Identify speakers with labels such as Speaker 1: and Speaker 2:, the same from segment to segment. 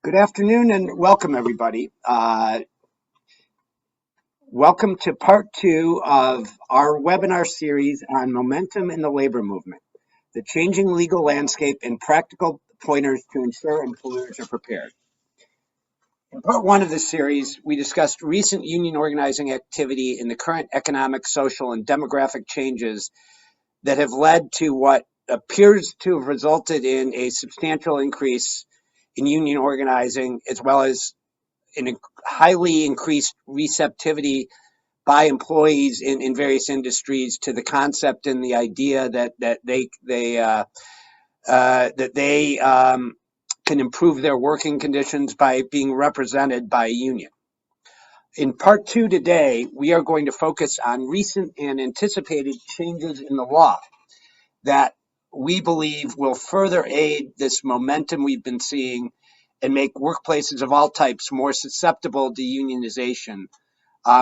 Speaker 1: Good afternoon and welcome, everybody. Welcome to part two of our webinar series on momentum in the labor movement, the changing legal landscape and practical pointers to ensure employers are prepared. In part one of this series, we discussed recent union organizing activity in the current economic, social, and demographic changes that have led to what appears to have resulted in a substantial increase in union organizing, as well as in a highly increased receptivity by employees in various industries to the concept and the idea that they can improve their working conditions by being represented by a union. In part two today, we are going to focus on recent and anticipated changes in the law that we believe will further aid this momentum we've been seeing and make workplaces of all types more susceptible to unionization,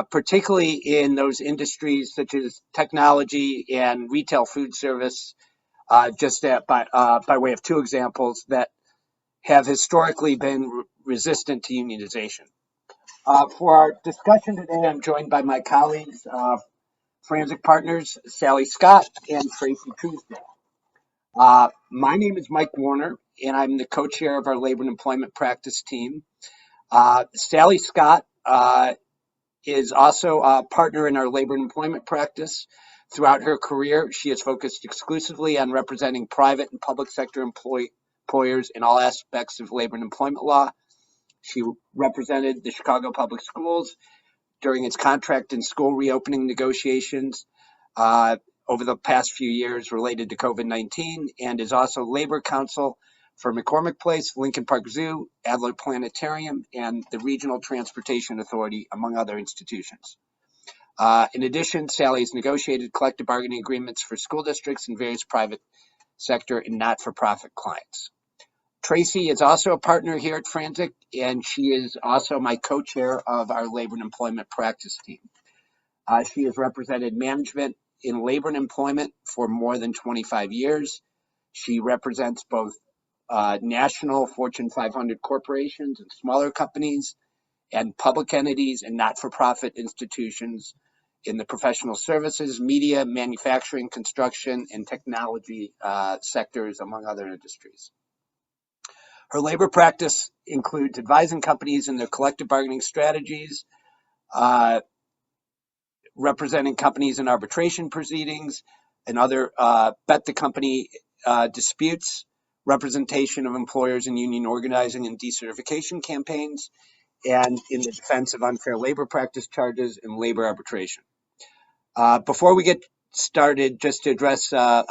Speaker 1: particularly in those industries such as technology and retail food service, by way of two examples that have historically been resistant to unionization. For our discussion today, I'm joined by my colleagues, Franczek partners Sally Scott and Tracey Truesdale. My name is Mike Warner, and I'm the co-chair of our labor and employment practice team. Sally Scott is also a partner in our labor and employment practice. Throughout her career, she has focused exclusively on representing private and public sector employers in all aspects of labor and employment law. She represented the Chicago Public Schools during its contract and school reopening negotiations over the past few years related to COVID-19, and is also labor counsel for McCormick Place, Lincoln Park Zoo, Adler Planetarium, and the Regional Transportation Authority, among other institutions. In addition, Sally has negotiated collective bargaining agreements for school districts and various private sector and not-for-profit clients. Tracey is also a partner here at Franczek, and she is also my co-chair of our labor and employment practice team. She has represented management in labor and employment for more than 25 years. She represents both national Fortune 500 corporations and smaller companies, and public entities and not-for-profit institutions in the professional services, media, manufacturing, construction, and technology sectors, among other industries. Her labor practice includes advising companies in their collective bargaining strategies, representing companies in arbitration proceedings and other bet the company disputes, representation of employers in union organizing and decertification campaigns, and in the defense of unfair labor practice charges and labor arbitration. Before we get started, just to address a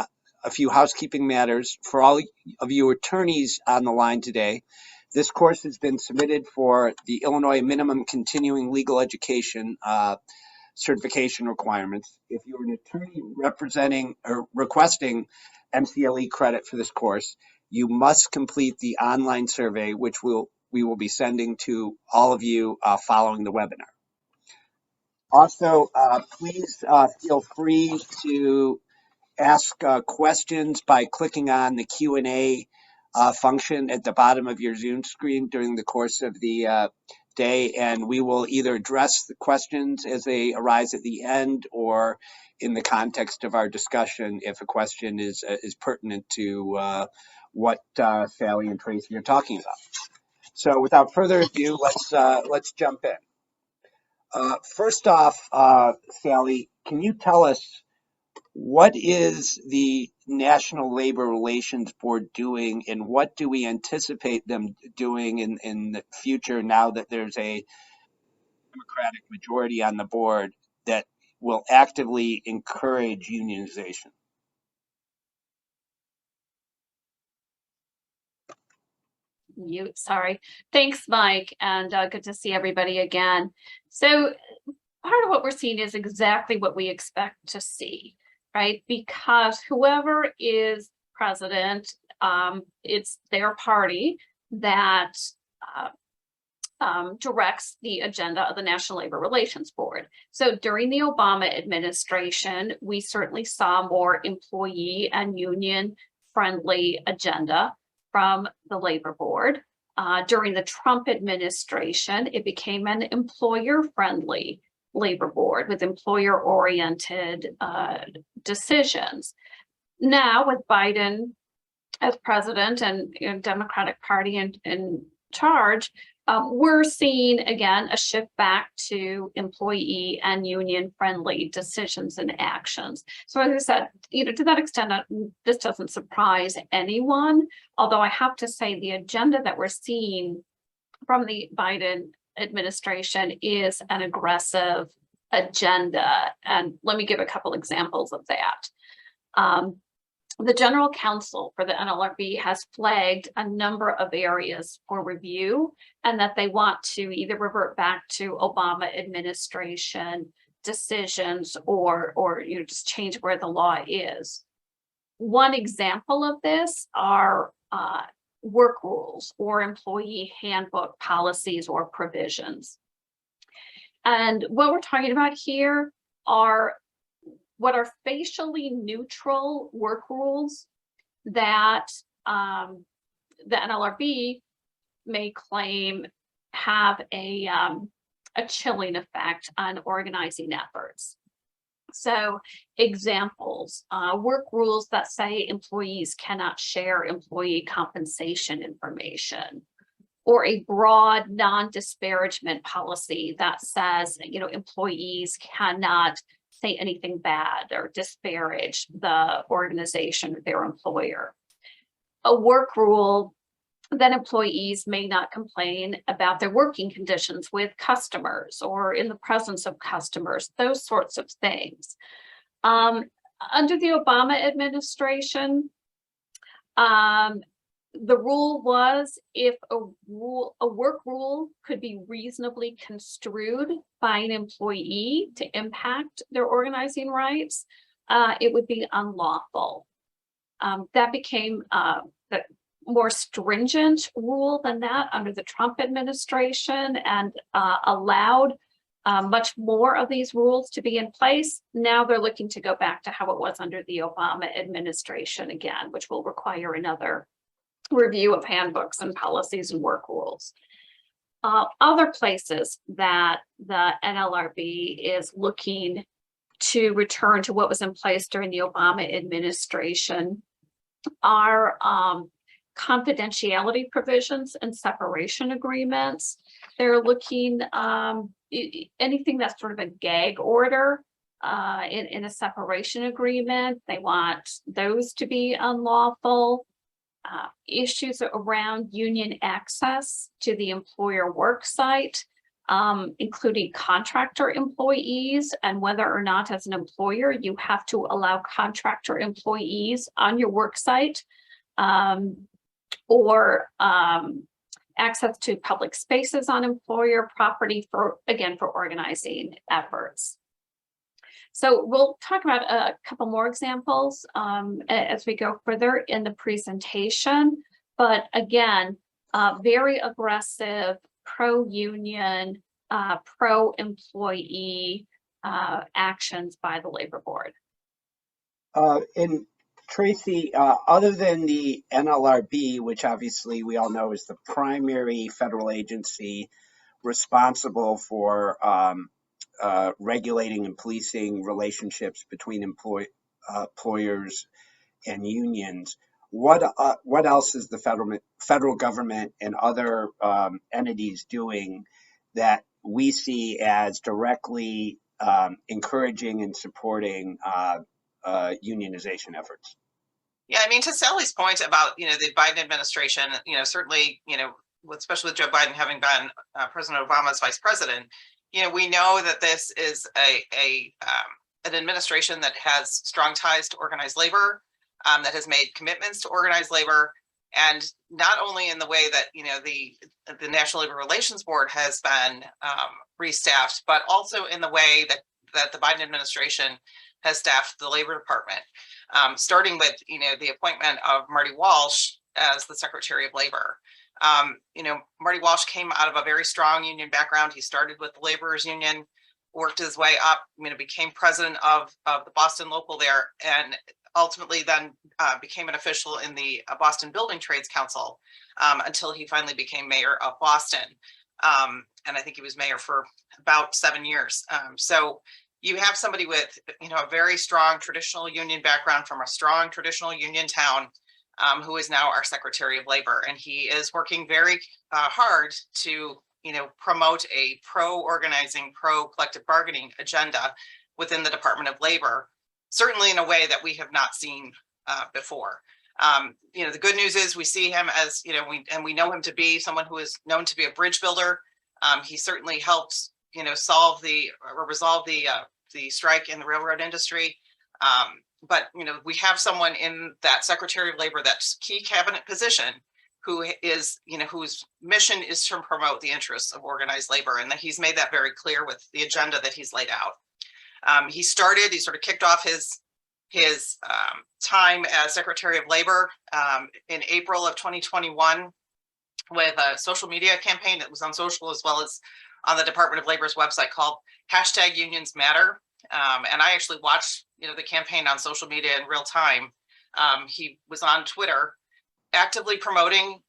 Speaker 1: few housekeeping matters. For all of you attorneys on the line today, this course has been submitted for the Illinois Minimum Continuing Legal Education certification requirements. If you're an attorney representing or requesting MCLE credit for this course, you must complete the online survey, which we will be sending to all of you following the webinar. Also, please feel free to ask questions by clicking on the Q&A function at the bottom of your Zoom screen during the course of the day, and we will either address the questions as they arise at the end or in the context of our discussion if a question is pertinent to what Sally and Tracey are talking about. So without further ado, let's jump in. First off, Sally, can you tell us what is the National Labor Relations Board doing, and what do we anticipate them doing in the future now that there's a Democratic majority on the board that will actively encourage unionization?
Speaker 2: Sorry. Thanks, Mike, and good to see everybody again. So part of what we're seeing is exactly what we expect to see, right? Because whoever is president, it's their party that directs the agenda of the National Labor Relations Board. So during the Obama administration, we certainly saw more employee and union friendly agenda from the labor board. During the Trump administration, it became an employer-friendly labor board with employer-oriented decisions. Now, with Biden as president and Democratic Party in charge, we're seeing again a shift back to employee and union-friendly decisions and actions. So, as I said, to that extent, this doesn't surprise anyone. Although I have to say, the agenda that we're seeing from the Biden administration is an aggressive agenda, and let me give a couple examples of that. The General Counsel for the NLRB has flagged a number of areas for review, and that they want to either revert back to Obama administration decisions or just change where the law is. One example of this are work rules or employee handbook policies or provisions. And what we're talking about here are what are facially neutral work rules that the NLRB may claim have a chilling effect on organizing efforts. So examples, work rules that say employees cannot share employee compensation information, or a broad non-disparagement policy that says, employees cannot say anything bad or disparage the organization or their employer. A work rule that employees may not complain about their working conditions with customers or in the presence of customers, those sorts of things. Under the Obama administration, the rule was if a work rule could be reasonably construed by an employee to impact their organizing rights, it would be unlawful. That became the more stringent rule than that under the Trump administration, and allowed much more of these rules to be in place. Now they're looking to go back to how it was under the Obama administration again, which will require another review of handbooks and policies and work rules. Other places that the NLRB is looking to return to what was in place during the Obama administration are confidentiality provisions and separation agreements. They're looking anything that's sort of a gag order in a separation agreement. They want those to be unlawful. Issues around union access to the employer work site, including contractor employees, and whether or not as an employer you have to allow contractor employees on your work site, or access to public spaces on employer property for organizing efforts. So we'll talk about a couple more examples as we go further in the presentation. But again, very aggressive pro-union, pro-employee actions by the labor board.
Speaker 1: And Tracey, other than the NLRB, which obviously we all know is the primary federal agency responsible for regulating and policing relationships between employers and unions, what else is the federal government and other entities doing that we see as directly encouraging and supporting unionization efforts?
Speaker 3: Yeah, I mean, to Sally's point about the Biden administration, certainly especially with Joe Biden having been President Obama's vice president, we know that this is an administration that has strong ties to organized labor, that has made commitments to organized labor, and not only in the way that the National Labor Relations Board has been restaffed, but also in the way that the Biden administration has staffed the Labor Department, starting with the appointment of Marty Walsh as the Secretary of Labor. Marty Walsh came out of a very strong union background. He started with the laborers union, worked his way up, became president of the Boston local there, and ultimately then became an official in the Boston Building Trades Council until he finally became mayor of Boston. And I think he was mayor for about 7 years. So you have somebody with, a very strong traditional union background from a strong traditional union town, who is now our Secretary of Labor. And he is working very hard to, promote a pro-organizing, pro-collective bargaining agenda within the Department of Labor, certainly in a way that we have not seen before. The good news is we see him as, we know him to be someone who is known to be a bridge builder. He certainly helped, resolve the strike in the railroad industry. But, we have someone in that Secretary of Labor, that key cabinet position, who is, whose mission is to promote the interests of organized labor. And that he's made that very clear with the agenda that he's laid out. He sort of kicked off his time as Secretary of Labor in April of 2021 with a social media campaign that was on social as well as on the Department of Labor's website called #UnionsMatter. And I actually watched, the campaign on social media in real time. He was on Twitter actively promoting,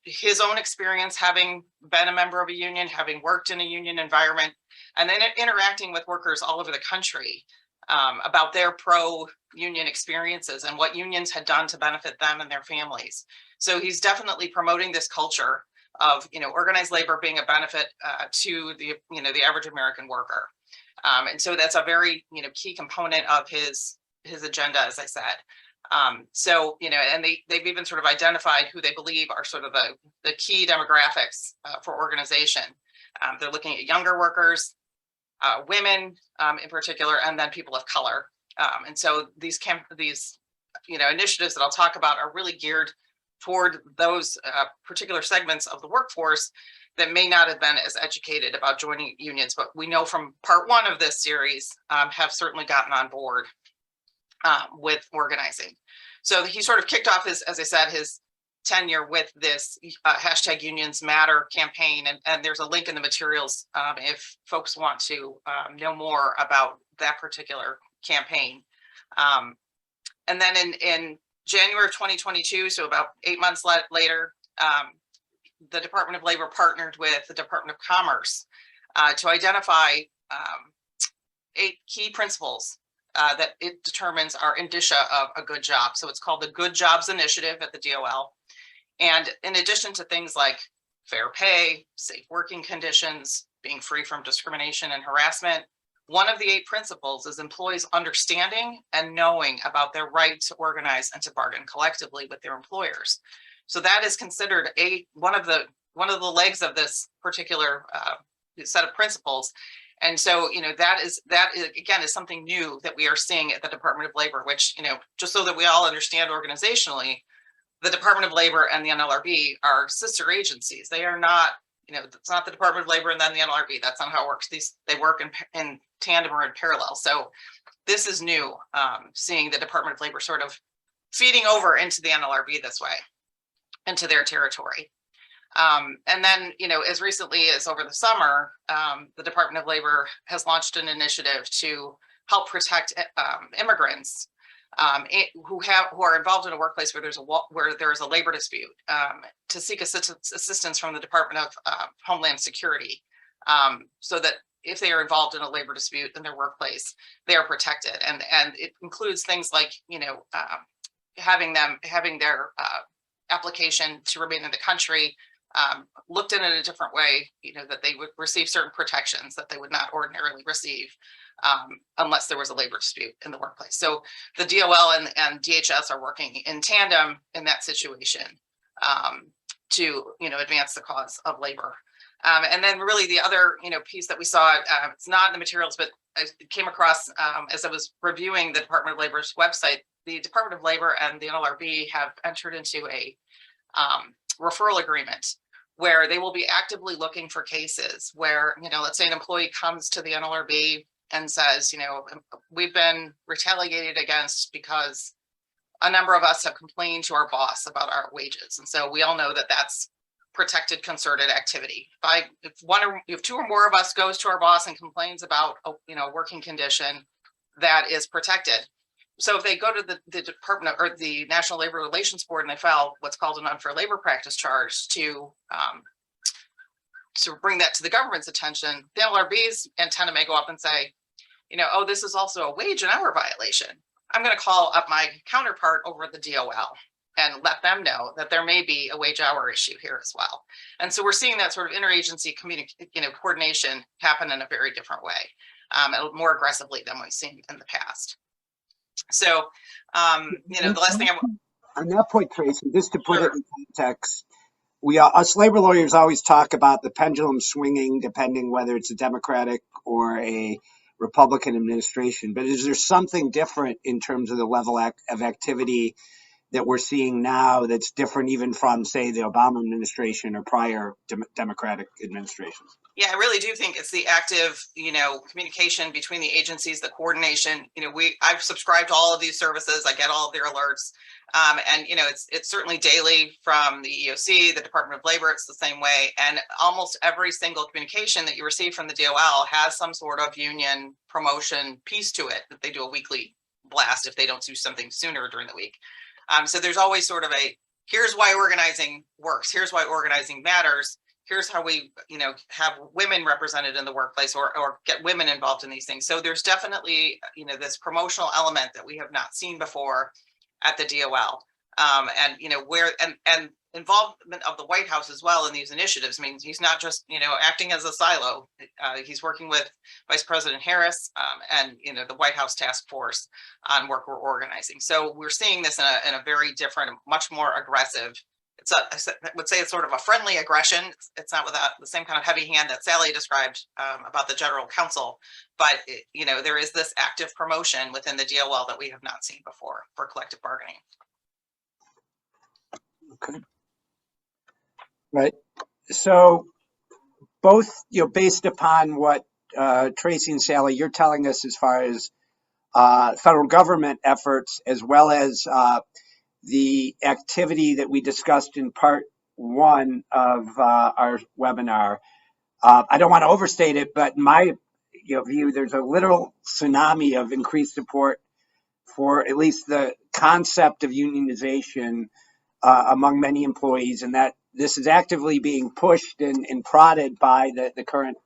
Speaker 3: his own experience having been a member of a union, having worked in a union environment, and then interacting with workers all over the country about their pro-union experiences and what unions had done to benefit them and their families. So he's definitely promoting this culture of, organized labor being a benefit to the average American worker. And so that's a very, key component of his agenda, as I said. So, and they've even sort of identified who they believe are sort of the key demographics for organization. They're looking at younger workers, women in particular, and then people of color. And so these initiatives that I'll talk about are really geared toward those particular segments of the workforce that may not have been as educated about joining unions, but we know from part one of this series have certainly gotten on board with organizing. So he sort of kicked off his, as I said, his tenure with this #UnionsMatter campaign. And there's a link in the materials if folks want to know more about that particular campaign. And then in January of 2022, so about 8 months later, the Department of Labor partnered with the Department of Commerce to identify 8 key principles that it determines are indicia of a good job. So it's called the Good Jobs Initiative at the DOL. And in addition to things like fair pay, safe working conditions, being free from discrimination and harassment, one of the 8 principles is employees understanding and knowing about their right to organize and to bargain collectively with their employers. So that is considered one of the legs of this particular set of principles. And so, that is again is something new that we are seeing at the Department of Labor, which, just so that we all understand organizationally, the Department of Labor and the NLRB are sister agencies. They are not, it's not the Department of Labor and then the NLRB. That's not how it works. They work in tandem or in parallel. So this is new, seeing the Department of Labor sort of feeding over into the NLRB this way, into their territory. And then, as recently as over the summer, the Department of Labor has launched an initiative to help protect immigrants who are involved in a workplace where there is a labor dispute, to seek assistance from the Department of Homeland Security, so that if they are involved in a labor dispute in their workplace, they are protected. And it includes things like, having their application to remain in the country looked at in a different way, that they would receive certain protections that they would not ordinarily receive unless there was a labor dispute in the workplace. So the DOL and DHS are working in tandem in that situation to advance the cause of labor. And then really the other piece that we saw, it's not in the materials, but I came across as I was reviewing the Department of Labor's website. The Department of Labor and the NLRB have entered into a referral agreement where they will be actively looking for cases where, let's say an employee comes to the NLRB and says, we've been retaliated against because a number of us have complained to our boss about our wages. And so we all know that that's protected concerted activity. If 2 or more of us goes to our boss and complains about a working condition, that is protected. So if they go to the Department or the National Labor Relations Board and they file what's called an unfair labor practice charge to bring that to the government's attention, the NLRB's antenna may go up and say, oh, this is also a wage and hour violation. I'm going to call up my counterpart over at the DOL and let them know that there may be a wage hour issue here as well. And so we're seeing that sort of interagency coordination happen in a very different way, more aggressively than we've seen in the past. So, the last thing
Speaker 1: on that point, Tracy, just to put it in context, us labor lawyers always talk about the pendulum swinging depending whether it's a Democratic or a Republican administration. But is there something different in terms of the level of activity that we're seeing now that's different even from, say, the Obama administration or prior Democratic administrations?
Speaker 3: Yeah, I really do think it's the active, communication between the agencies, the coordination. I've subscribed to all of these services. I get all of their alerts. And it's certainly daily from the EEOC, the Department of Labor, it's the same way. And almost every single communication that you receive from the DOL has some sort of union promotion piece to it, that they do a weekly blast if they don't do something sooner during the week. So there's always sort of here's why organizing works. Here's why organizing matters. Here's how we, have women represented in the workplace or get women involved in these things. So there's definitely, this promotional element that we have not seen before at the DOL. And involvement of the White House as well in these initiatives means he's not just, acting as a silo. He's working with Vice President Harris and, the White House task force on work we're organizing. So we're seeing this in a very different, much more aggressive. I would say it's sort of a friendly aggression. It's not without the same kind of heavy hand that Sally described about the General Counsel, but there is this active promotion within the DOL that we have not seen before for collective bargaining.
Speaker 1: Okay. Right. So both, based upon what Tracey and Sally, you're telling us as far as federal government efforts, as well as the activity that we discussed in part one of our webinar. I don't want to overstate it, but in my view, there's a literal tsunami of increased support for at least the concept of unionization among many employees, and that this is actively being pushed and prodded by the current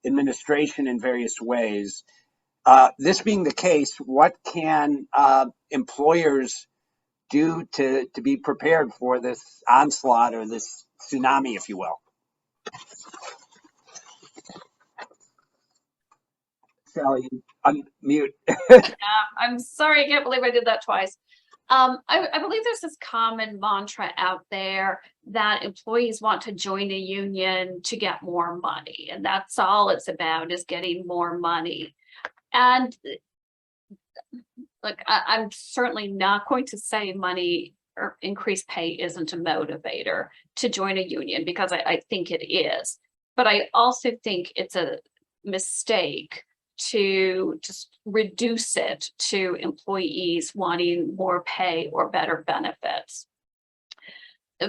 Speaker 1: administration in various ways. This being the case, what can employers do to be prepared for this onslaught or this tsunami, if you will? Sally, unmute.
Speaker 2: I'm sorry, I can't believe I did that twice. I believe there's this common mantra out there that employees want to join a union to get more money, and that's all it's about, is getting more money. And look, I'm certainly not going to say money or increased pay isn't a motivator to join a union, because I think it is. But I also think it's a mistake to just reduce it to employees wanting more pay or better benefits.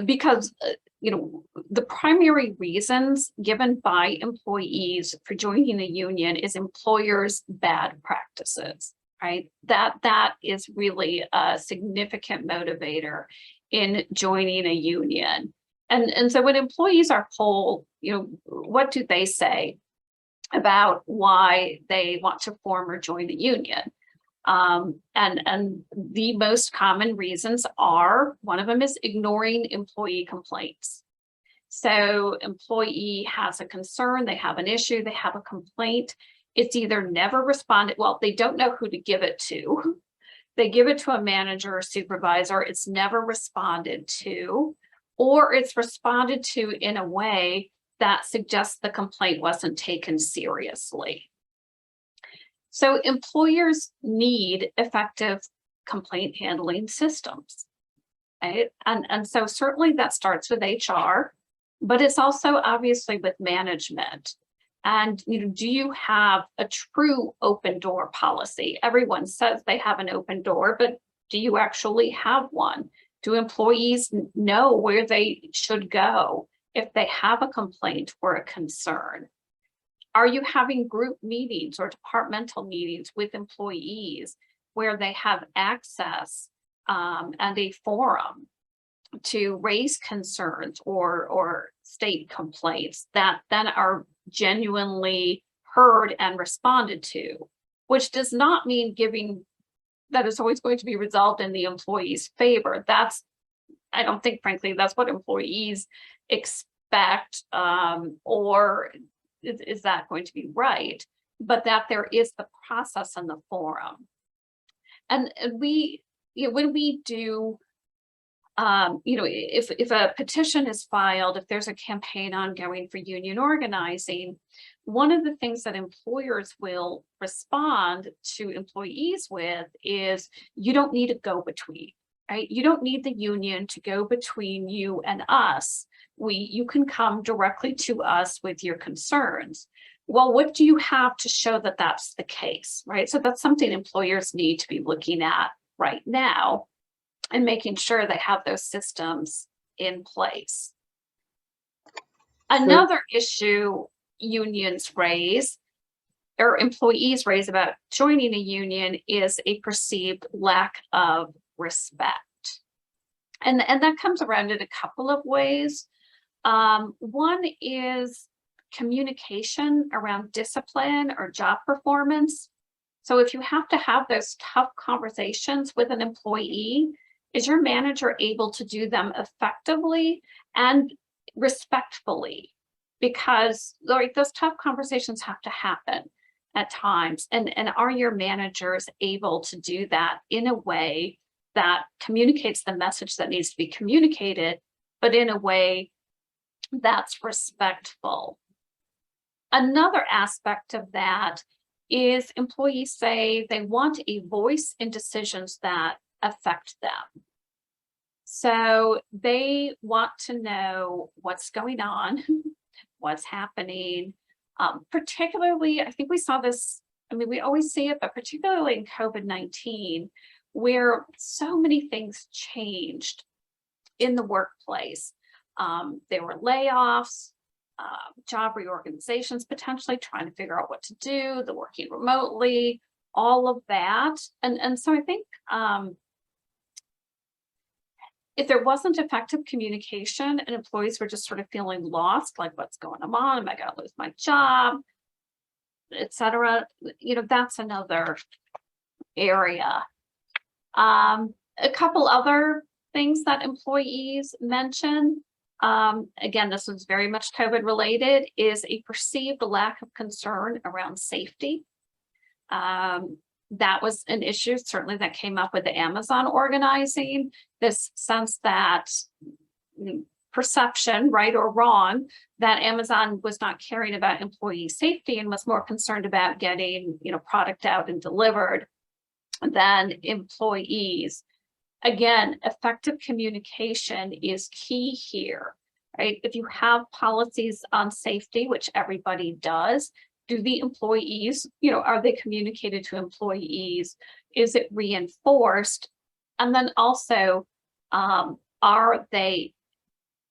Speaker 2: Because, the primary reasons given by employees for joining a union is employers' bad practices, right? That is really a significant motivator in joining a union. And so when employees are polled, what do they say about why they want to form or join a union? And the most common reasons are, one of them is ignoring employee complaints. So employee has a concern, they have an issue, they have a complaint. It's either never responded, well, they don't know who to give it to. They give it to a manager or supervisor, it's never responded to, or it's responded to in a way that suggests the complaint wasn't taken seriously. So employers need effective complaint handling systems, right? And so certainly that starts with HR, but it's also obviously with management. And do you have a true open door policy? Everyone says they have an open door, but do you actually have one? Do employees know where they should go if they have a complaint or a concern? Are you having group meetings or departmental meetings with employees where they have access and a forum to raise concerns or state complaints that then are genuinely heard and responded to, which does not mean giving that is always going to be resolved in the employee's favor. I don't think, frankly, that's what employees expect, or is that going to be right? But that there is the process and the forum. And we, when we do, if a petition is filed, if there's a campaign ongoing for union organizing, one of the things that employers will respond to employees with is, you don't need a go-between, right? You don't need the union to go between you and us. You can come directly to us with your concerns. Well, what do you have to show that that's the case, right? So that's something employers need to be looking at right now and making sure they have those systems in place. Another issue unions raise, or employees raise about joining a union, is a perceived lack of respect. And that comes around in a couple of ways. One is communication around discipline or job performance. So if you have to have those tough conversations with an employee, is your manager able to do them effectively and respectfully? Because like, those tough conversations have to happen at times. And are your managers able to do that in a way that communicates the message that needs to be communicated, but in a way that's respectful? Another aspect of that is employees say they want a voice in decisions that affect them. So they want to know what's going on, what's happening. Particularly, I think we saw this, I mean, we always see it, but particularly in COVID-19, where so many things changed in the workplace. There were layoffs, job reorganizations, potentially trying to figure out what to do, the working remotely, all of that. And so I think if there wasn't effective communication and employees were just sort of feeling lost, like what's going on, am I going to lose my job, etc., that's another area. A couple other things that employees mention, again, this was very much COVID related, is a perceived lack of concern around safety. That was an issue certainly that came up with the Amazon organizing, this sense that perception, right or wrong, that Amazon was not caring about employee safety and was more concerned about getting product out and delivered than employees. Again, effective communication is key here, right? If you have policies on safety, which everybody does, do the employees, are they communicated to employees? Is it reinforced? And then also, are they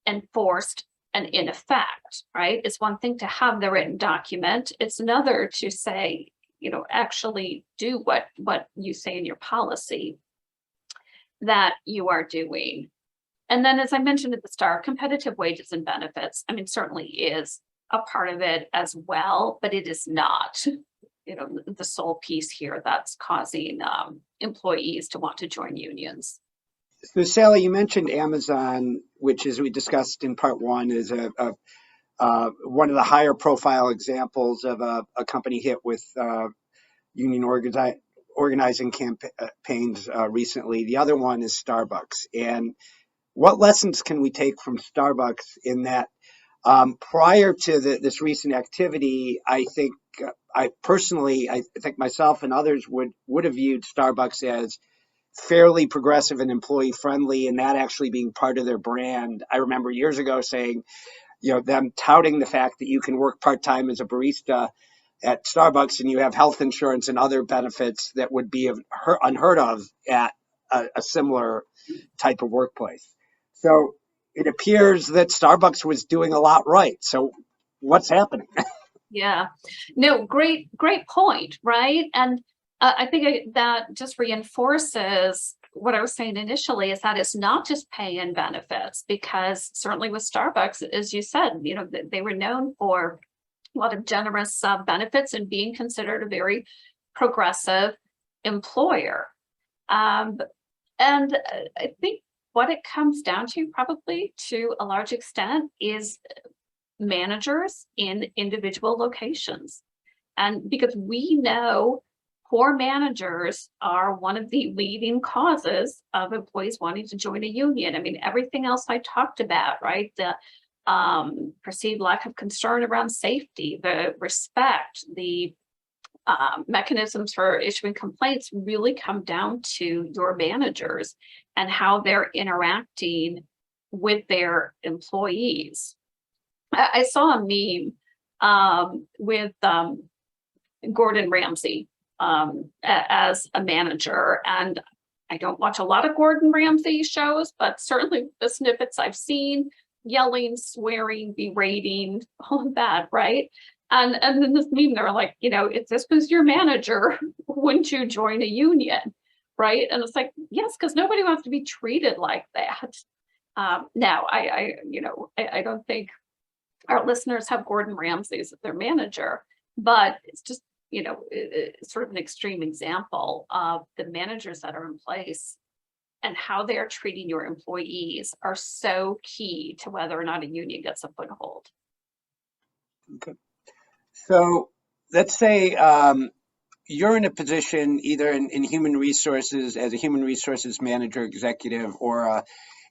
Speaker 2: enforced and in effect, right? It's one thing to have the written document. It's another to say, actually do what you say in your policy that you are doing. And then, as I mentioned at the start, competitive wages and benefits, certainly is a part of it as well, but it is not, the sole piece here that's causing employees to want to join unions.
Speaker 1: So Sally, you mentioned Amazon, which, as we discussed in part one, is one of the higher profile examples of a company hit with union organizing campaigns recently. The other one is Starbucks. And what lessons can we take from Starbucks in that? Prior to this recent activity, I think I think myself and others would have viewed Starbucks as fairly progressive and employee friendly, and that actually being part of their brand. I remember years ago saying, them touting the fact that you can work part-time as a barista at Starbucks and you have health insurance and other benefits that would be unheard of at a similar type of workplace. So it appears that Starbucks was doing a lot right. So what's happening?
Speaker 2: Yeah, no, great point, right? And I think that just reinforces what I was saying initially, is that it's not just pay and benefits, because certainly with Starbucks, as you said, they were known for a lot of generous benefits and being considered a very progressive employer. And I think what it comes down to, probably to a large extent, is managers in individual locations. And because we know poor managers are one of the leading causes of employees wanting to join a union. I mean, everything else I talked about, right? The perceived lack of concern around safety, the respect, the mechanisms for issuing complaints really come down to your managers and how they're interacting with their employees. I saw a meme with Gordon Ramsay as a manager, and I don't watch a lot of Gordon Ramsay shows, but certainly the snippets I've seen, yelling, swearing, berating, all of that, right? And then this meme, they were like, if this was your manager, wouldn't you join a union, right? And it's like, yes, because nobody wants to be treated like that. Now, I don't think our listeners have Gordon Ramsay as their manager, but it's just, it's sort of an extreme example of the managers that are in place and how they are treating your employees are so key to whether or not a union gets a foothold.
Speaker 1: Okay. So let's say you're in a position either in human resources as a human resources manager, executive, or a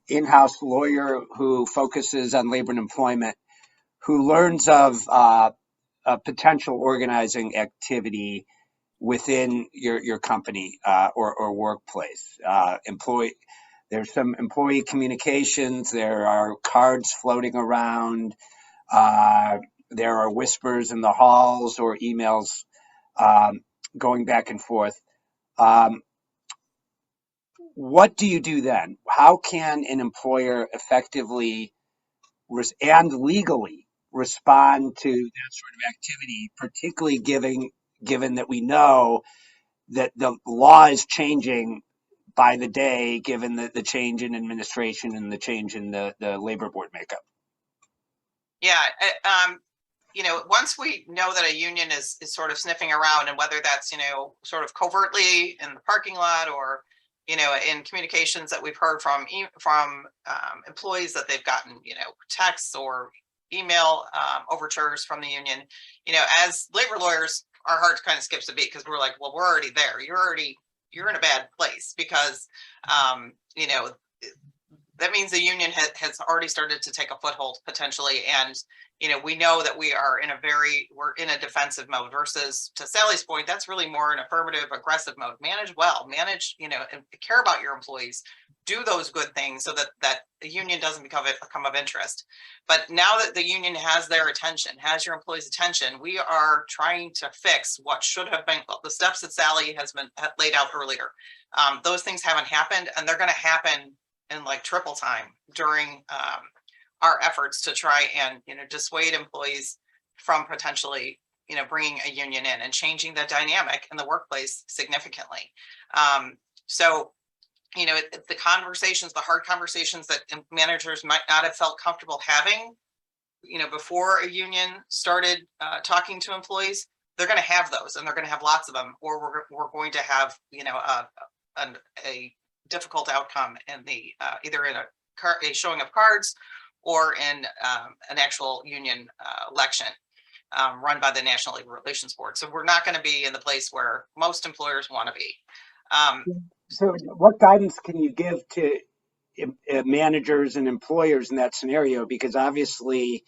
Speaker 1: in-house lawyer who focuses on labor and employment, who learns of a potential organizing activity within your company or workplace. There's some employee communications. There are cards floating around. There are whispers in the halls or emails going back and forth. What do you do then? How can an employer effectively and legally respond to that sort of activity, particularly given that we know that the law is changing by the day, given the change in administration and the change in the labor board makeup?
Speaker 3: Yeah, once we know that a union is sort of sniffing around, and whether that's, sort of covertly in the parking lot or, in communications that we've heard from employees that they've gotten, texts or email overtures from the union, as labor lawyers, our heart kind of skips a beat because we're like, well, we're already there. You're in a bad place because, that means the union has already started to take a foothold potentially. And, we know that we're in a defensive mode versus, to Sally's point, that's really more an affirmative, aggressive mode. Manage well, and care about your employees, do those good things so that the union doesn't become of interest. But now that the union has their attention, has your employees' attention, we are trying to fix what should have been the steps that Sally had laid out earlier. Those things haven't happened, and they're going to happen in like triple time during our efforts to try and dissuade employees from potentially bringing a union in and changing the dynamic in the workplace significantly. So the conversations, the hard conversations that managers might not have felt comfortable having before a union started talking to employees, they're going to have those, and they're going to have lots of them, or we're going to have a difficult outcome in the either in a showing of cards or in an actual union election run by the National Labor Relations Board. So we're not going to be in the place where most employers want to be.
Speaker 1: So what guidance can you give to managers and employers in that scenario? Because obviously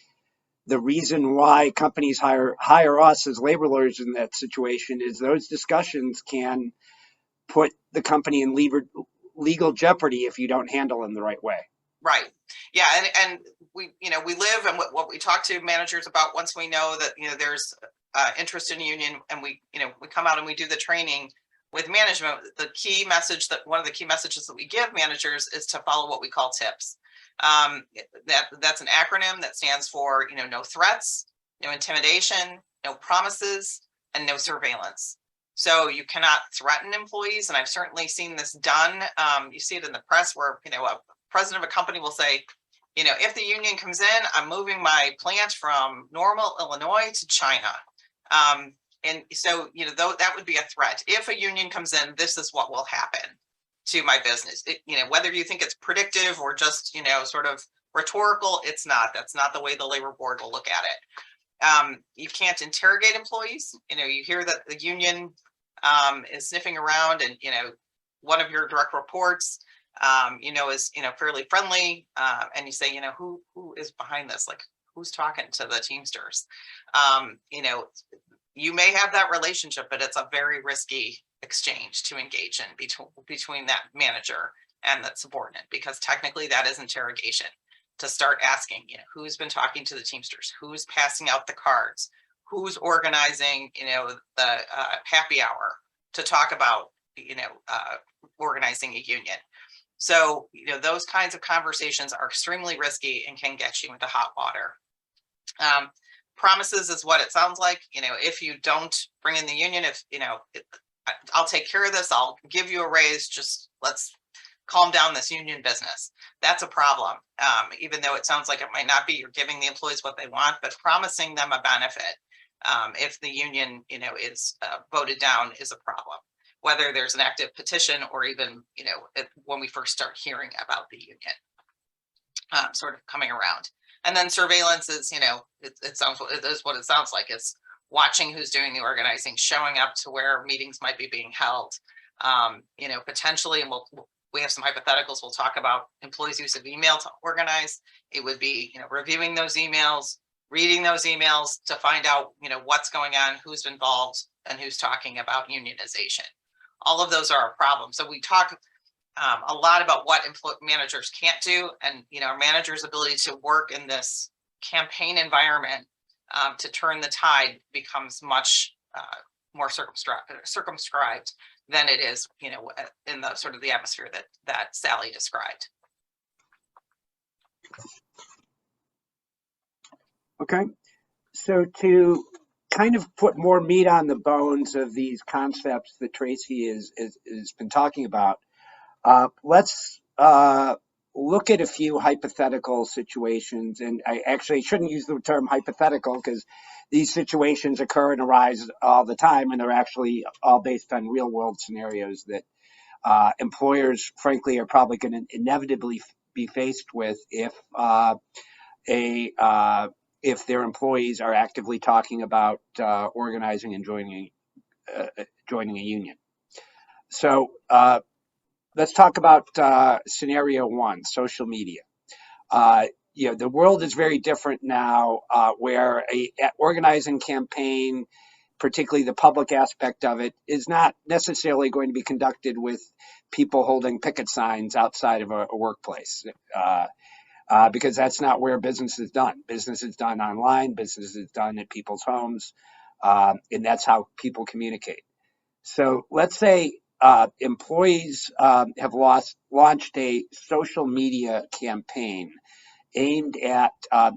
Speaker 1: the reason why companies hire us as labor lawyers in that situation is those discussions can put the company in legal jeopardy if you don't handle them the right way.
Speaker 3: Right. Yeah. And we live, and what we talk to managers about once we know that, there's interest in a union, and we come out and we do the training with management. One of the key messages that we give managers is to follow what we call TIPS. That's an acronym that stands for, no threats, no intimidation, no promises, and no surveillance. So you cannot threaten employees, and I've certainly seen this done. You see it in the press where, a president of a company will say, if the union comes in, I'm moving my plant from Normal, Illinois to China. And so, that would be a threat. If a union comes in, this is what will happen to my business. Whether you think it's predictive or just, sort of rhetorical, it's not. That's not the way the labor board will look at it. You can't interrogate employees. You hear that the union is sniffing around, and one of your direct reports is fairly friendly, and you say, who is behind this? Like, who's talking to the Teamsters? You may have that relationship, but it's a very risky exchange to engage in between that manager and that subordinate, because technically that is interrogation. To start asking, who's been talking to the Teamsters, who's passing out the cards, who's organizing, the happy hour to talk about, organizing a union. So, those kinds of conversations are extremely risky and can get you into hot water. Promises is what it sounds like. If you don't bring in the union, I'll take care of this, I'll give you a raise, just let's calm down this union business. That's a problem. Even though it sounds like it might not be, you're giving the employees what they want, but promising them a benefit if the union, is voted down is a problem. Whether there's an active petition or even, when we first start hearing about the union sort of coming around. And then surveillance is, it is what it sounds like. It's watching who's doing the organizing, showing up to where meetings might be being held, potentially, and we have some hypotheticals. We'll talk about employees' use of email to organize. It would be, reviewing those emails, reading those emails to find out, what's going on, who's involved, and who's talking about unionization. All of those are a problem. So we talk a lot about what managers can't do, and our managers' ability to work in this campaign environment to turn the tide becomes much more circumscribed than it is, in the sort of the atmosphere that Sally described.
Speaker 1: Okay, so to kind of put more meat on the bones of these concepts that Tracey has been talking about, let's look at a few hypothetical situations. And I actually shouldn't use the term hypothetical, because these situations occur and arise all the time, and they're actually all based on real world scenarios that employers, frankly, are probably going to inevitably be faced with if their employees are actively talking about organizing and joining a union. So let's talk about scenario one: social media. The world is very different now, where an organizing campaign, particularly the public aspect of it, is not necessarily going to be conducted with people holding picket signs outside of a workplace, because that's not where business is done. Business is done online, business is done at people's homes, and that's how people communicate. So let's say employees have launched a social media campaign aimed at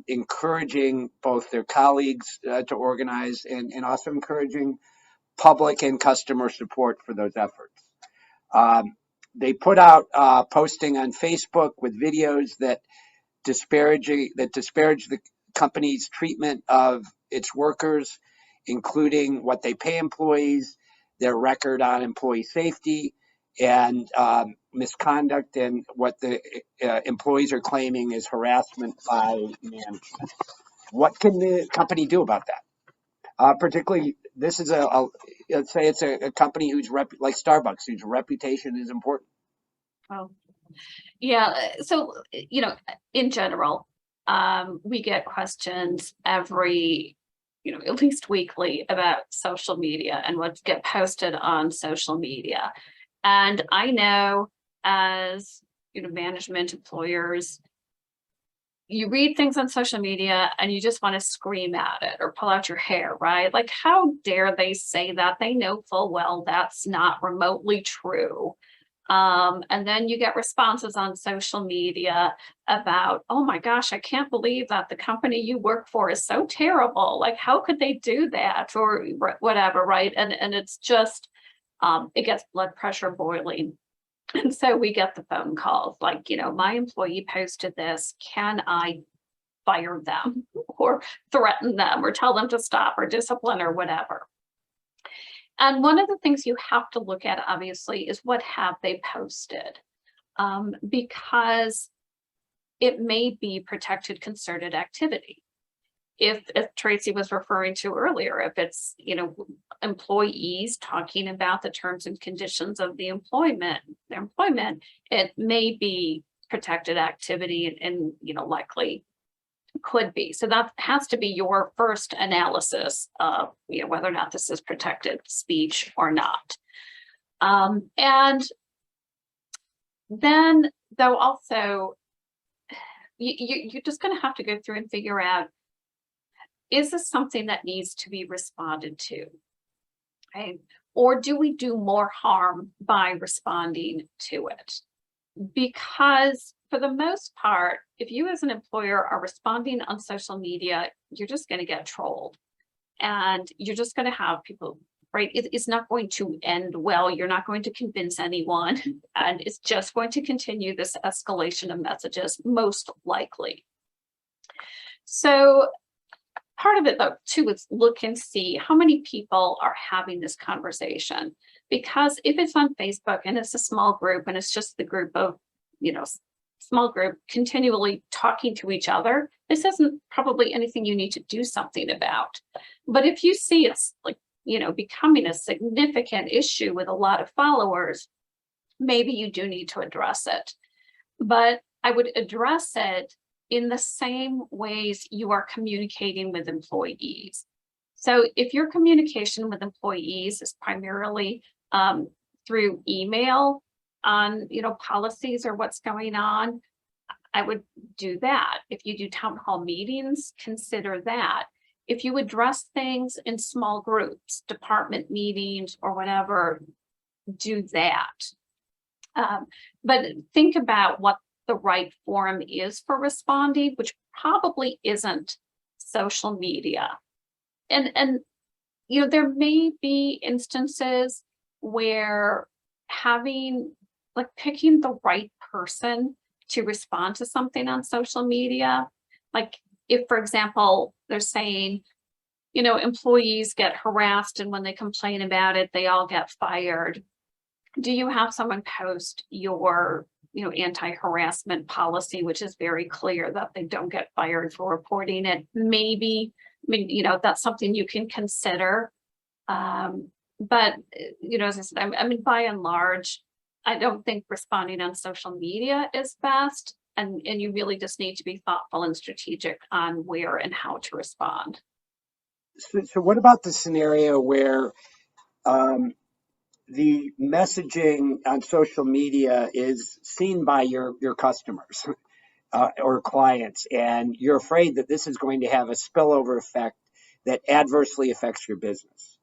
Speaker 1: encouraging both their colleagues to organize and also encouraging public and customer support for those efforts. They put out posting on Facebook with videos that disparage the company's treatment of its workers, including what they pay employees, their record on employee safety, and misconduct, and what the employees are claiming is harassment by management. What can the company do about that? Particularly, this is let's say it's a company whose like Starbucks, whose reputation is important.
Speaker 2: Oh, yeah. So, in general, we get questions every, at least weekly about social media and what get posted on social media. And I know, as management, employers, you read things on social media and you just want to scream at it or pull out your hair, right? Like, how dare they say that? They know full well that's not remotely true. And then you get responses on social media about, oh my gosh, I can't believe that the company you work for is so terrible. Like, how could they do that, or whatever, right? And it's just, it gets blood pressure boiling. And so we get the phone calls like, my employee posted this, can I fire them or threaten them or tell them to stop or discipline or whatever? And one of the things you have to look at, obviously, is what have they posted? Because it may be protected concerted activity. If Tracey was referring to earlier, if it's, employees talking about the terms and conditions of their employment, it may be protected activity and likely could be. So that has to be your first analysis of, whether or not this is protected speech or not. And then though also, you're just going to have to go through and figure out, is this something that needs to be responded to? Right? Or do we do more harm by responding to it? Because for the most part, if you as an employer are responding on social media, you're just going to get trolled. And you're just going to have people, right? It's not going to end well. You're not going to convince anyone. And it's just going to continue this escalation of messages, most likely. So part of it, though, too, is look and see how many people are having this conversation. Because if it's on Facebook and it's a small group and it's just the group of, small group continually talking to each other, this isn't probably anything you need to do something about. But if you see it's like, becoming a significant issue with a lot of followers, maybe you do need to address it. But I would address it in the same ways you are communicating with employees. So if your communication with employees is primarily through email on, policies or what's going on, I would do that. If you do town hall meetings, consider that. If you address things in small groups, department meetings or whatever, do that. But think about what the right forum is for responding, which probably isn't social media. And there may be instances where picking the right person to respond to something on social media, like if, for example, they're saying, employees get harassed and when they complain about it, they all get fired. Do you have someone post your anti-harassment policy, which is very clear that they don't get fired for reporting it? Maybe, that's something you can consider. But, as I said, by and large, I don't think responding on social media is best. And you really just need to be thoughtful and strategic on where and how to respond.
Speaker 1: So what about the scenario where the messaging on social media is seen by your customers or clients, and you're afraid that this is going to have a spillover effect that adversely affects your business?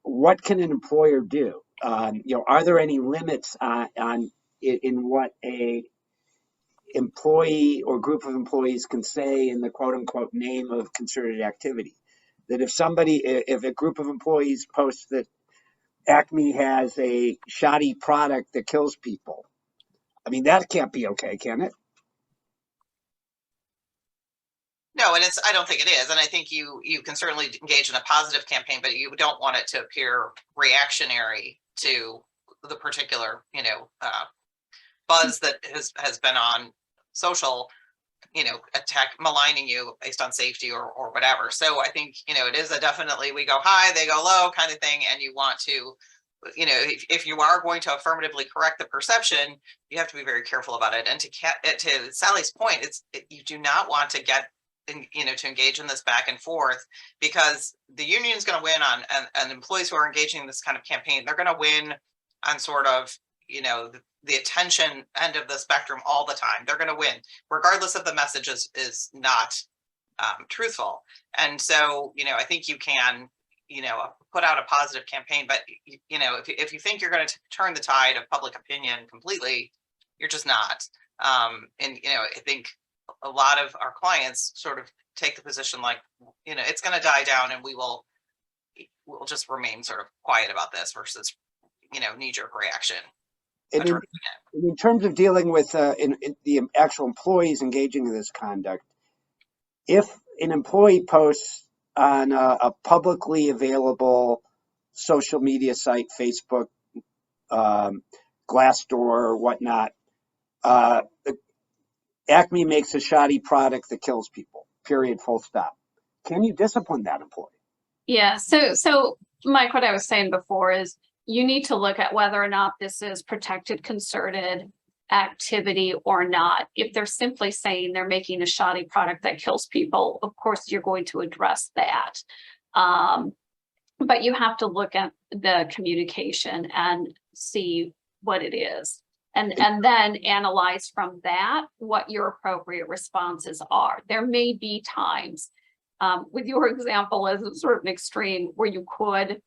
Speaker 1: What can an employer do? Are there any limits in what a employee or group of employees can say in the quote unquote name of concerted activity? That if a group of employees posts that Acme has a shoddy product that kills people, that can't be okay, can it?
Speaker 3: No, and I don't think it is. And I think you can certainly engage in a positive campaign, but you don't want it to appear reactionary to the particular, buzz that has been on social, maligning you based on safety or whatever. So I think, it is definitely, we go high, they go low kind of thing. And you want to, if you are going to affirmatively correct the perception, you have to be very careful about it. And to Sally's point, you do not want to get, to engage in this back and forth, because the union is going to win on, and employees who are engaging in this kind of campaign, they're going to win on sort of, the attention end of the spectrum all the time. They're going to win, regardless of the message is not truthful. And so, I think you can, put out a positive campaign, but, if you think you're going to turn the tide of public opinion completely, you're just not. And, I think a lot of our clients sort of take the position like, it's going to die down and we will will just remain sort of quiet about this versus, knee-jerk reaction.
Speaker 1: And in terms of dealing with in the actual employees engaging in this conduct, if an employee posts on a publicly available social media site, Facebook, Glassdoor, or whatnot, Acme makes a shoddy product that kills people, period, full stop. Can you discipline that employee?
Speaker 2: Yeah, so Mike, what I was saying before is you need to look at whether or not this is protected, concerted activity or not. If they're simply saying they're making a shoddy product that kills people, of course, you're going to address that. But you have to look at the communication and see what it is. And then analyze from that what your appropriate responses are. There may be times, with your example as a sort of an extreme, where you could,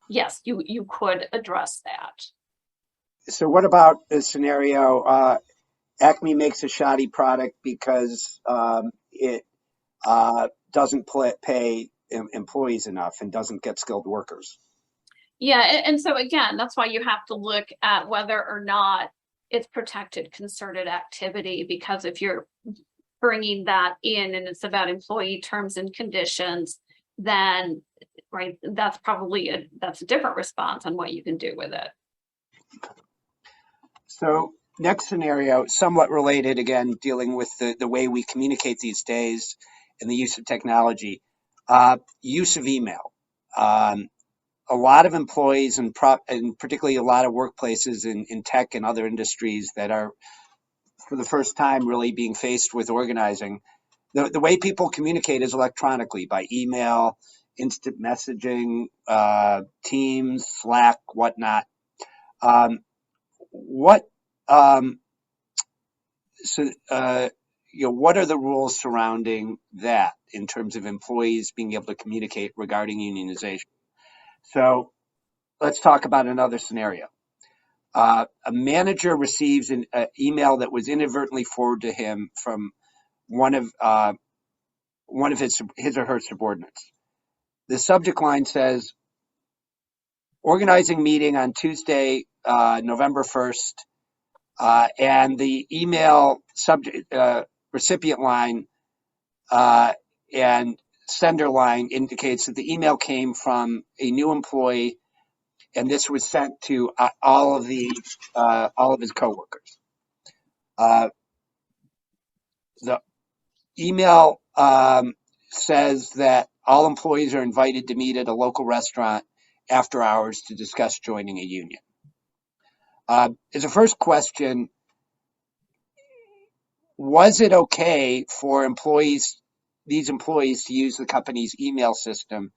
Speaker 2: yes, you could address that.
Speaker 1: So what about the scenario, Acme makes a shoddy product because it doesn't pay employees enough and doesn't get skilled workers?
Speaker 2: Yeah, and so again, that's why you have to look at whether or not it's protected, concerted activity, because if you're bringing that in and it's about employee terms and conditions, then, right, that's probably that's a different response on what you can do with it.
Speaker 1: So next scenario, somewhat related, again, dealing with the way we communicate these days and the use of technology, use of email. A lot of employees and particularly a lot of workplaces in tech and other industries that are for the first time really being faced with organizing. The way people communicate is electronically by email, instant messaging, Teams, Slack, whatnot. What are the rules surrounding that in terms of employees being able to communicate regarding unionization? So let's talk about another scenario. A manager receives an email that was inadvertently forwarded to him from one of his or her subordinates. The subject line says, organizing meeting on Tuesday, November 1st, and the email subject recipient line and sender line indicates that the email came from a new employee, and this was sent to all of his coworkers. The email says that all employees are invited to meet at a local restaurant after hours to discuss joining a union. As a first question, was it okay for these employees to use the company's email system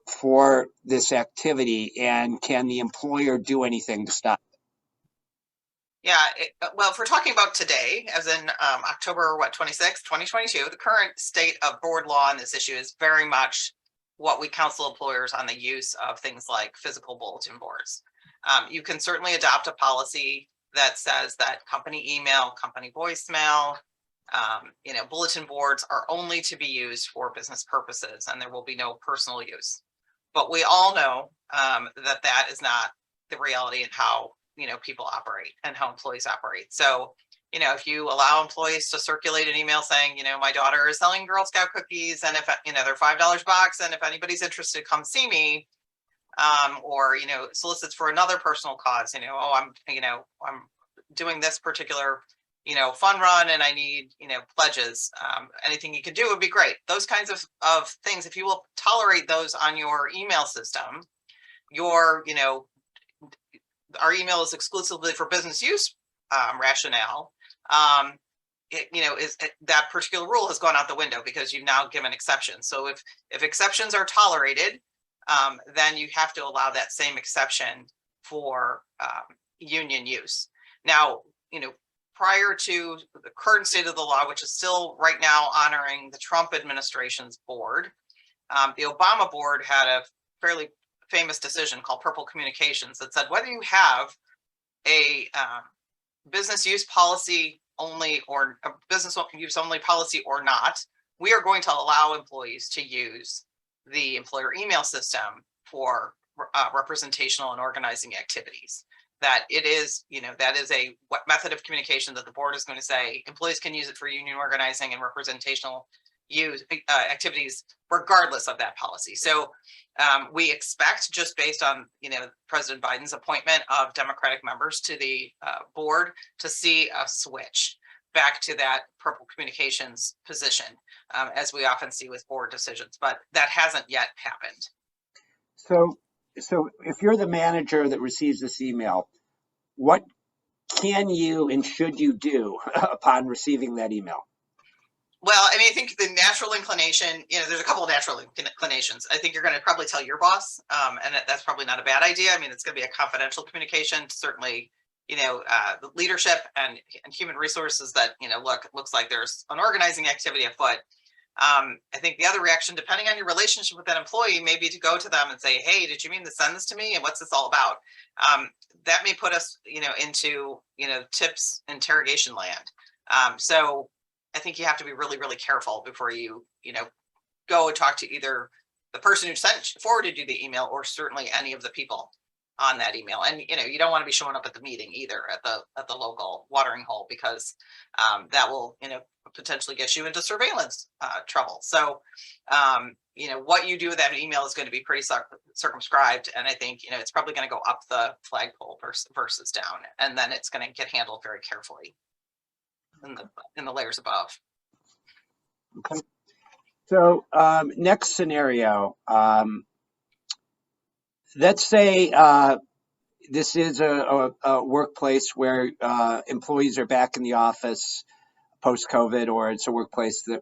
Speaker 1: for this activity, and can the employer do anything to stop it?
Speaker 3: Yeah, well, if we're talking about today, as in October 26, 2022, the current state of board law on this issue is very much what we counsel employers on the use of things like physical bulletin boards. You can certainly adopt a policy that says that company email, company voicemail, bulletin boards are only to be used for business purposes, and there will be no personal use. But we all know that is not the reality in how people operate and how employees operate. So, if you allow employees to circulate an email saying, my daughter is selling Girl Scout cookies, and if they're $5 box, and if anybody's interested, come see me, or solicits for another personal cause, I'm doing this particular fun run and I need pledges, anything you could do would be great. Those kinds of things, if you will tolerate those on your email system, our email is exclusively for business use rationale, that particular rule has gone out the window because you've now given exceptions. So if exceptions are tolerated, then you have to allow that same exception for union use. Now, prior to the current state of the law, which is still right now honoring the Trump administration's board, the Obama board had a fairly famous decision called Purple Communications that said whether you have a business use policy only or a business use only policy or not, we are going to allow employees to use the employer email system for representational and organizing activities. That it is, that is a method of communication that the board is going to say employees can use it for union organizing and representational activities regardless of that policy. So we expect, just based on President Biden's appointment of Democratic members to the board, to see a switch back to that purple communications position, as we often see with board decisions, but that hasn't yet happened.
Speaker 1: So if you're the manager that receives this email, what can you and should you do upon receiving that email?
Speaker 3: Well, I mean, I think the natural inclination, there's a couple of natural inclinations. I think you're going to probably tell your boss, and that's probably not a bad idea. I mean, it's going to be a confidential communication. Certainly, the leadership and human resources that, looks like there's an organizing activity afoot. I think the other reaction, depending on your relationship with that employee, may be to go to them and say, hey, did you mean to send this to me? And what's this all about? That may put us, into, tips interrogation land. So I think you have to be really, really careful before you, go and talk to either the person who forwarded you the email, or certainly any of the people on that email. And, you don't want to be showing up at the meeting either, at the local watering hole, because that will, potentially get you into surveillance trouble. So, what you do with that email is going to be pretty circumscribed. And I think, it's probably going to go up the flagpole versus down. And then it's going to get handled very carefully in the layers above.
Speaker 1: Okay. So next scenario, let's say this is a workplace where employees are back in the office post-COVID, or it's a workplace that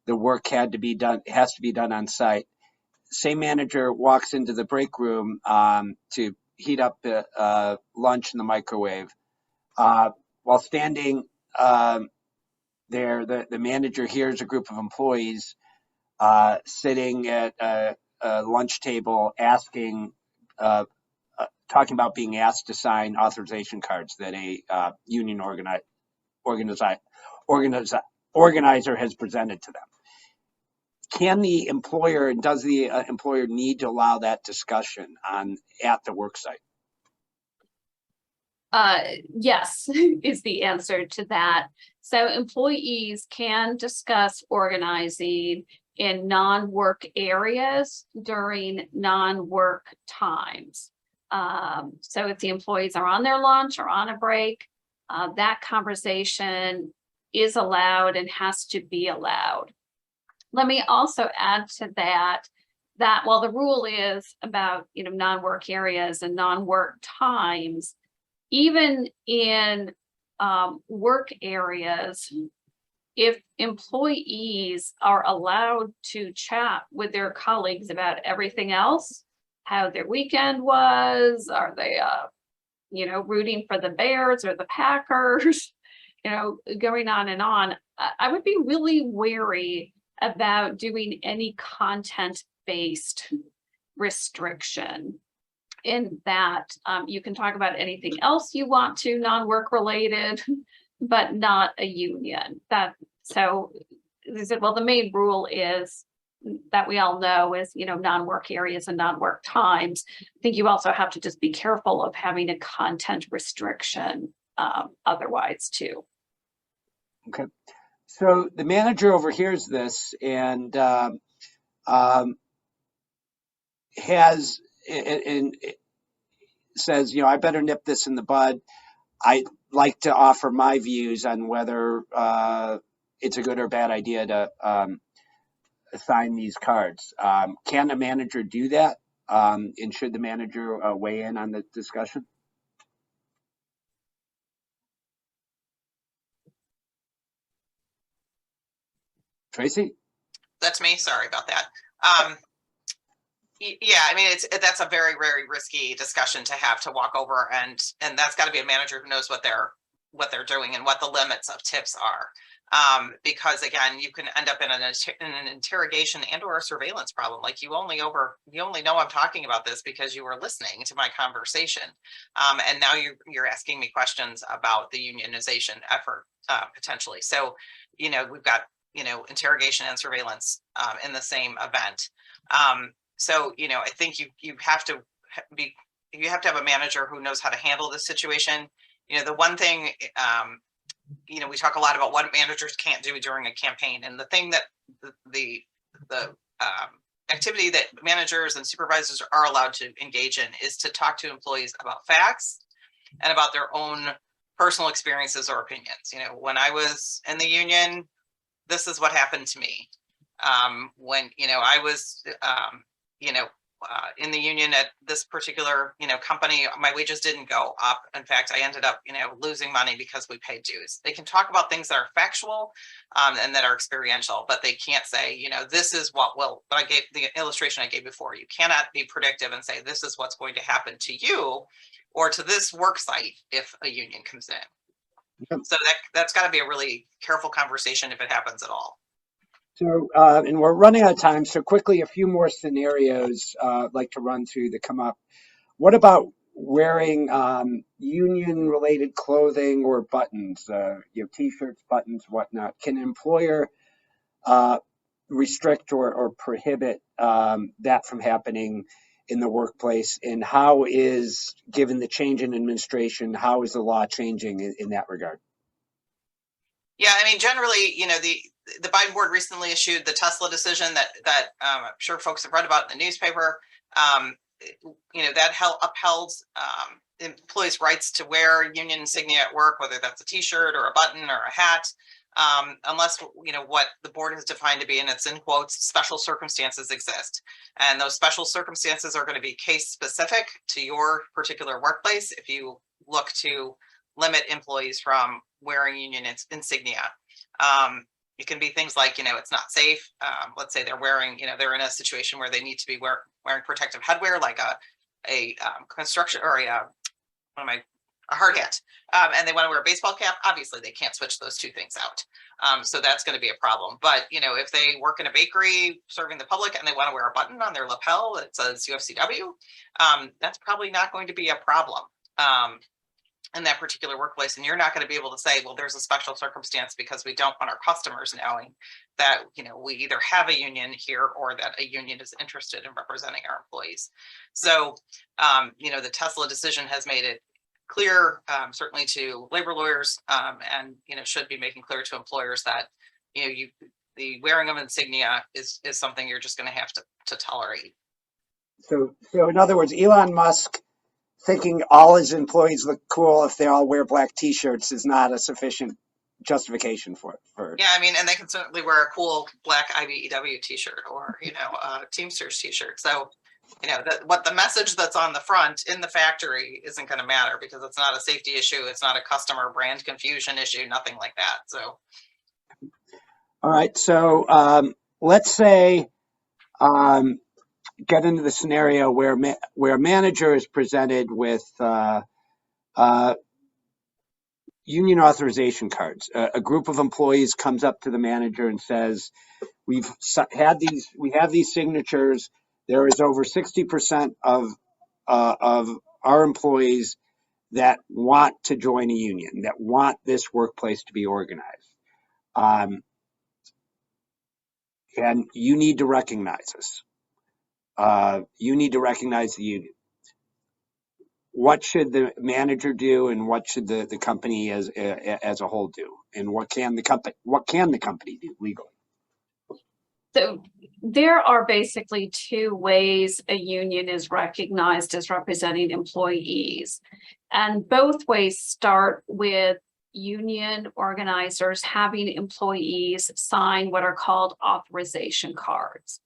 Speaker 1: the work has to be done on site. Same manager walks into the break room to heat up lunch in the microwave. While standing there, the manager hears a group of employees sitting at a lunch table talking about being asked to sign authorization cards that a union organizer has presented to them. Can the employer, and does the employer need to allow that discussion at the work site?
Speaker 2: Yes, is the answer to that. So employees can discuss organizing in non-work areas during non-work times. So if the employees are on their lunch or on a break, that conversation is allowed and has to be allowed. Let me also add to that while the rule is about non-work areas and non-work times, even in work areas, if employees are allowed to chat with their colleagues about everything else, how their weekend was, are they rooting for the Bears or the Packers, going on and on, I would be really wary about doing any content-based restriction, in that you can talk about anything else you want to, non-work related, but not a union. So the main rule is that we all know is, non-work areas and non-work times. I think you also have to just be careful of having a content restriction otherwise too.
Speaker 1: Okay. So the manager overhears this and says, I better nip this in the bud. I'd like to offer my views on whether it's a good or bad idea to assign these cards. Can a manager do that? And should the manager weigh in on the discussion? Tracey?
Speaker 3: That's me. Sorry about that. Yeah, I mean, that's a very, very risky discussion to have to walk over, and that's got to be a manager who knows what they're doing and what the limits of tips are. Because again, you can end up in an interrogation and or a surveillance problem. Like you only know I'm talking about this because you were listening to my conversation, and now you're asking me questions about the unionization effort potentially. So we've got interrogation and surveillance in the same event. So, I think you have to have a manager who knows how to handle this situation. The one thing, we talk a lot about what managers can't do during a campaign, and the thing that the activity that managers and supervisors are allowed to engage in is to talk to employees about facts and about their own personal experiences or opinions. When I was in the union, this is what happened to me. When I was in the union at this particular company, my wages didn't go up. In fact, I ended up losing money because we paid dues. They can talk about things that are factual and that are experiential, but they can't say this is what will. But I gave the illustration I gave before. You cannot be predictive and say this is what's going to happen to you or to this work site if a union comes in.
Speaker 1: Yep.
Speaker 3: So that's got to be a really careful conversation if it happens at all.
Speaker 1: So, and we're running out of time. So quickly, a few more scenarios I'd like to run through that come up. What about wearing union-related clothing or buttons, T-shirts, buttons, whatnot? Can an employer restrict or prohibit that from happening in the workplace? And how is, given the change in administration, how is the law changing in that regard?
Speaker 3: Yeah, I mean, generally, the Biden board recently issued the Tesla decision that I'm sure folks have read about in the newspaper. That upheld employees' rights to wear union insignia at work, whether that's a T-shirt or a button or a hat, unless what the board has defined to be, and it's in quotes, special circumstances exist. And those special circumstances are going to be case specific to your particular workplace if you look to limit employees from wearing union insignia. It can be things like, it's not safe. Let's say they're wearing, they're in a situation where they need to be wearing protective headwear, like a construction or a hard hat, and they want to wear a baseball cap. Obviously, they can't switch those two things out. So that's going to be a problem. But, if they work in a bakery serving the public and they want to wear a button on their lapel that says UFCW, that's probably not going to be a problem. In that particular workplace, and you're not going to be able to say, well, there's a special circumstance because we don't want our customers knowing that we either have a union here or that a union is interested in representing our employees. So the Tesla decision has made it clear, certainly to labor lawyers, and should be making clear to employers that the wearing of insignia is something you're just going to have to tolerate.
Speaker 1: So in other words, Elon Musk thinking all his employees look cool if they all wear black T-shirts is not a sufficient justification for it.
Speaker 3: Yeah, I mean, and they can certainly wear a cool black IBEW T-shirt or Teamsters T-shirt. So what the message that's on the front in the factory isn't going to matter because it's not a safety issue, it's not a customer brand confusion issue, nothing like that. So,
Speaker 1: all right. So let's say. Get into the scenario where a manager is presented with union authorization cards. A group of employees comes up to the manager and says, we have these signatures. There is over 60% of our employees that want to join a union, that want this workplace to be organized. And you need to recognize us. You need to recognize the union. What should the manager do, and what should the company as a whole do, and what can the company do legally?
Speaker 2: So there are basically two ways a union is recognized as representing employees, and both ways start with union organizers having employees sign what are called authorization cards,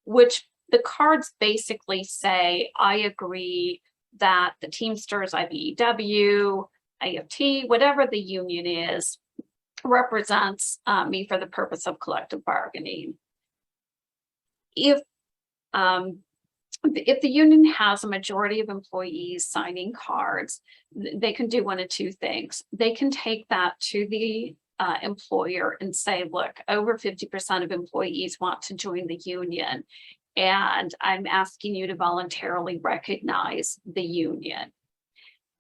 Speaker 2: which the cards basically say, I agree that the Teamsters, IBEW, AFT, whatever the union is, represents me for the purpose of collective bargaining. If the union has a majority of employees signing cards, they can do one of two things. They can take that to the employer and say, look, over 50% of employees want to join the union, and I'm asking you to voluntarily recognize the union.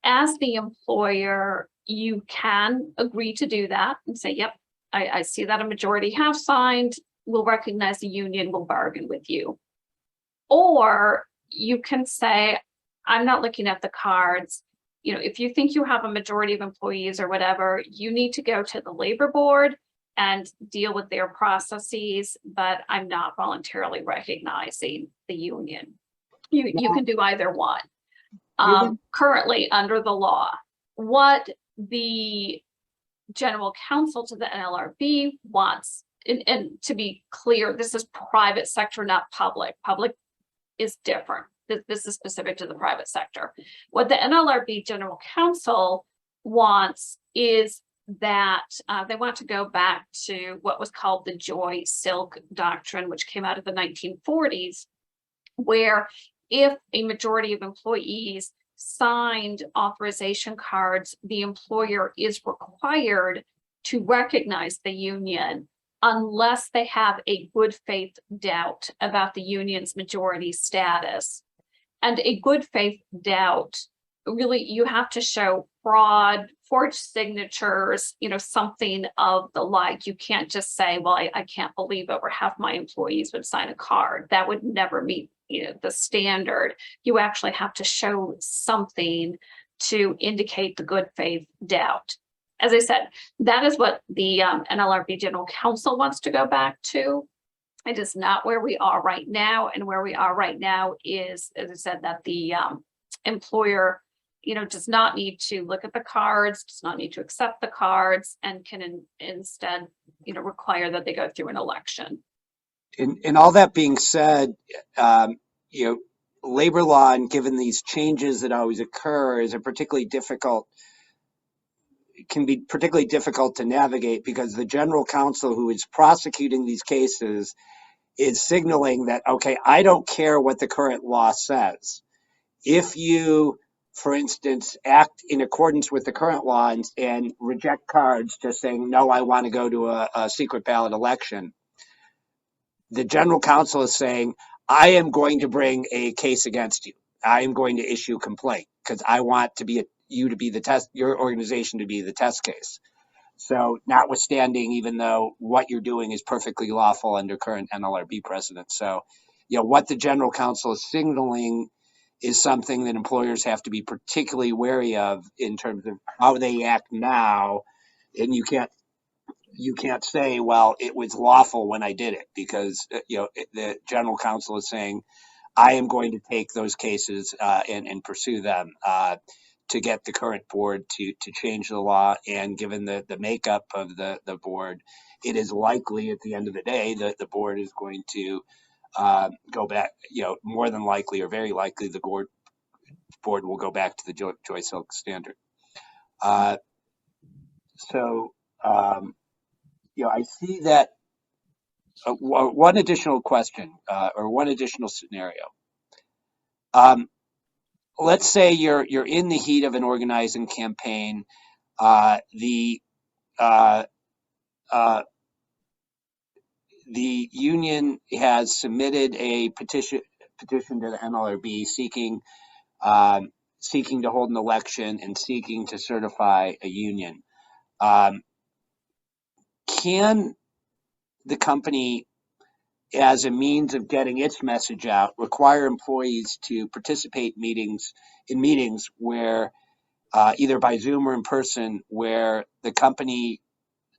Speaker 2: As the employer, you can agree to do that and say, yep, I see that a majority have signed, we'll recognize the union, we'll bargain with you. Or you can say, I'm not looking at the cards. You know, if you think you have a majority of employees or whatever, you need to go to the labor board and deal with their processes, but I'm not voluntarily recognizing the union. You can do either one. Currently under the law, what the general counsel to the NLRB wants, and to be clear, this is private sector, not public. Public is different. This is specific to the private sector. What the NLRB general counsel wants is that they want to go back to what was called the Joy-Silk doctrine, which came out of the 1940s, where if a majority of employees signed authorization cards, the employer is required to recognize the union unless they have a good faith doubt about the union's majority status. And a good faith doubt, really, you have to show fraud, forged signatures, you know, something of the like. You can't just say, well, I can't believe over half my employees would sign a card. That would never meet, you know, the standard. You actually have to show something to indicate the good faith doubt. As I said, that is what the NLRB general counsel wants to go back to. It is not where we are right now. And where we are right now is, as I said, that the employer, you know, does not need to look at the cards, does not need to accept the cards, and can instead, you know, require that they go through an election.
Speaker 1: And all that being said, you know, labor law, and given these changes that always occur, is a particularly difficult, can be particularly difficult to navigate, because the general counsel who is prosecuting these cases is signaling that, okay, I don't care what the current law says. If you, for instance, act in accordance with the current law and reject cards, just saying, no, I want to go to a secret ballot election, the general counsel is saying, I am going to bring a case against you. I am going to issue a complaint because I want to be you to be the test, your organization to be the test case. So notwithstanding, even though what you're doing is perfectly lawful under current NLRB precedent. So, you know, what the general counsel is signaling is something that employers have to be particularly wary of in terms of how they act now. And you can't say, well, it was lawful when I did it, because, you know, the general counsel is saying, I am going to take those cases and pursue them to get the current board to change the law. And given the makeup of the board, it is likely at the end of the day that the board is going to go back, you know, more than likely or very likely the board will go back to the Joy-Silk standard. You know, I see that one additional question or one additional scenario. Let's say you're in the heat of an organizing campaign. The union has submitted a petition to the NLRB seeking to hold an election and seeking to certify a union. Can the company, as a means of getting its message out, require employees to participate in meetings where either by Zoom or in person, where the company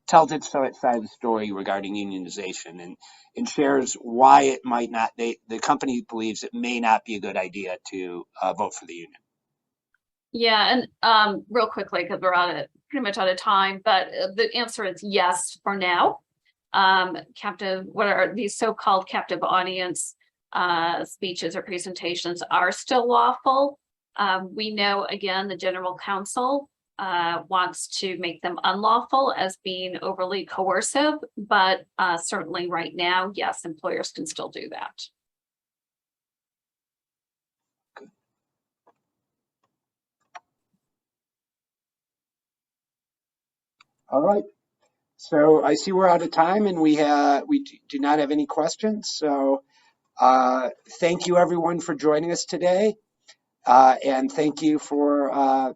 Speaker 1: tells its side of the story regarding unionization and shares why it might not, the company believes it may not be a good idea to vote for the union?
Speaker 2: Yeah, and real quickly, because we're pretty much out of time, but the answer is yes for now. What are these so-called captive audience speeches or presentations are still lawful. We know, again, the general counsel wants to make them unlawful as being overly coercive, but certainly right now, yes, employers can still do that.
Speaker 1: All right. So I see we're out of time, and we do not have any questions. So thank you everyone for joining us today, and thank you for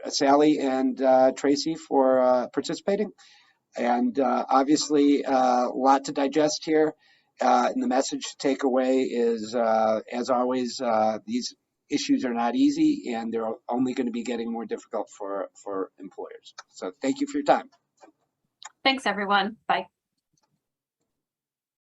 Speaker 1: Sally and Tracey for participating. And obviously a lot to digest here. And the message to take away is, as always, these issues are not easy, and they're only going to be getting more difficult for employers. So thank you for your time.
Speaker 2: Thanks, everyone. Bye.